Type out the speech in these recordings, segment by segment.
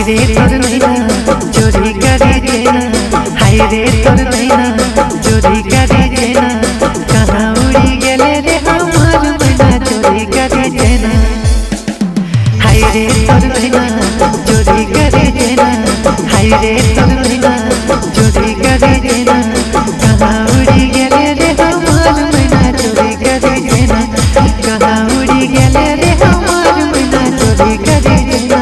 रे तोर नैना चोरी करे जेना, हाय रे तोर नैना चोरी करे जेना, कहाँ उड़ी गेले रे हमार मैना चोरी करे जेना, हाय रे तोर नैना चोरी करे जेना, हाय रे तोर नैना चोरी करे जेना, कहाँ उड़ी गेले रे हमार मैना चोरी करे जेना, कहाँ उड़ी गेले रे हमार मैना चोरी करे जेना।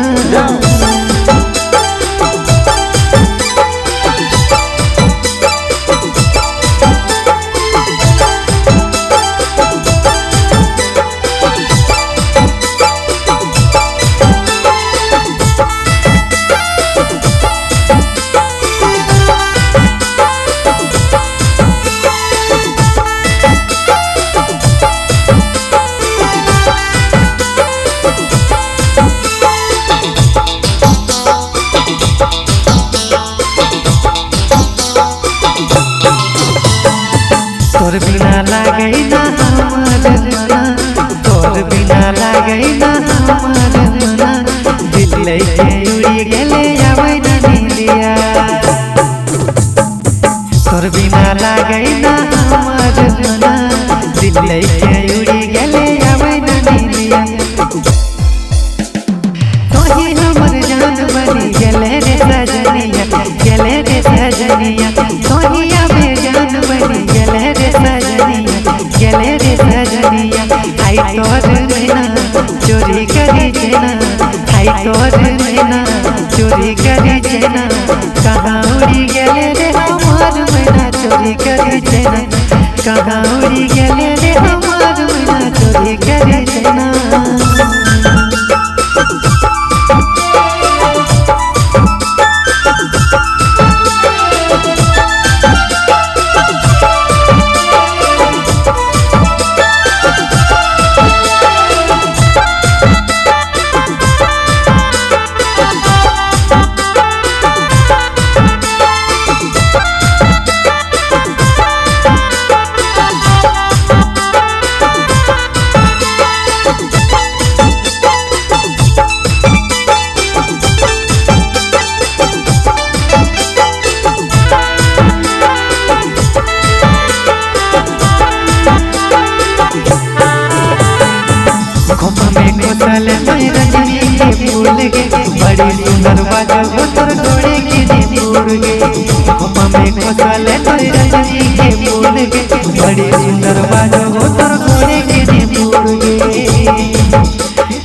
तोर बिना लागे ना हमार मना, तोर बिना लागे ना हमार मना, दिल लेके उड़ी गेले आवे ना नींदिया, तोर बिना लागे ना हमार मना, दिल लेके उड़ी गेले आवे ना नींदिया, तोही हमर जान बनी गेले रे सजनिया, गेले रे सजनिया, तोही आवे जान बनी गेले रे सजनिया, गेले रे सजनिया, हाय तोर नैना चोरी करे जेना, हाय तोर नैना चोरी करे जेना, कहाँ उड़ी गेले रे हमार मैना चोरी करे जेना, कहाँ उड़ी गेले रे हमार मैना चोरी करे जेना। चले रजनी के फूल गे, बड़ी सुंदर बाजो तोर गोड़े के फूल गे, खोपा में कोसले रजनी के फूल गे, बड़ी सुंदर बाजो तोर गोड़े के फूल गे,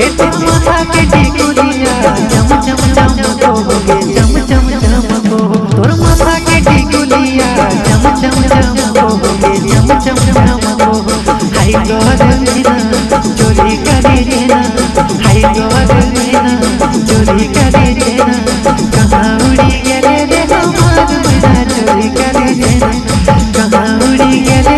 एते माथा के टिकुलिया चम चम चम को गे, चम चम चम को तोर माथा के टिकुलिया चम चम चम को गे, चम चम चम को, हाय गोद बिना चोरी करे जेना, हाय गोद बिना चोरी करे जेना, कहाँ उड़ी गेले रे हमार मैना चोरी करे जेना, कहाँ उड़ी गेले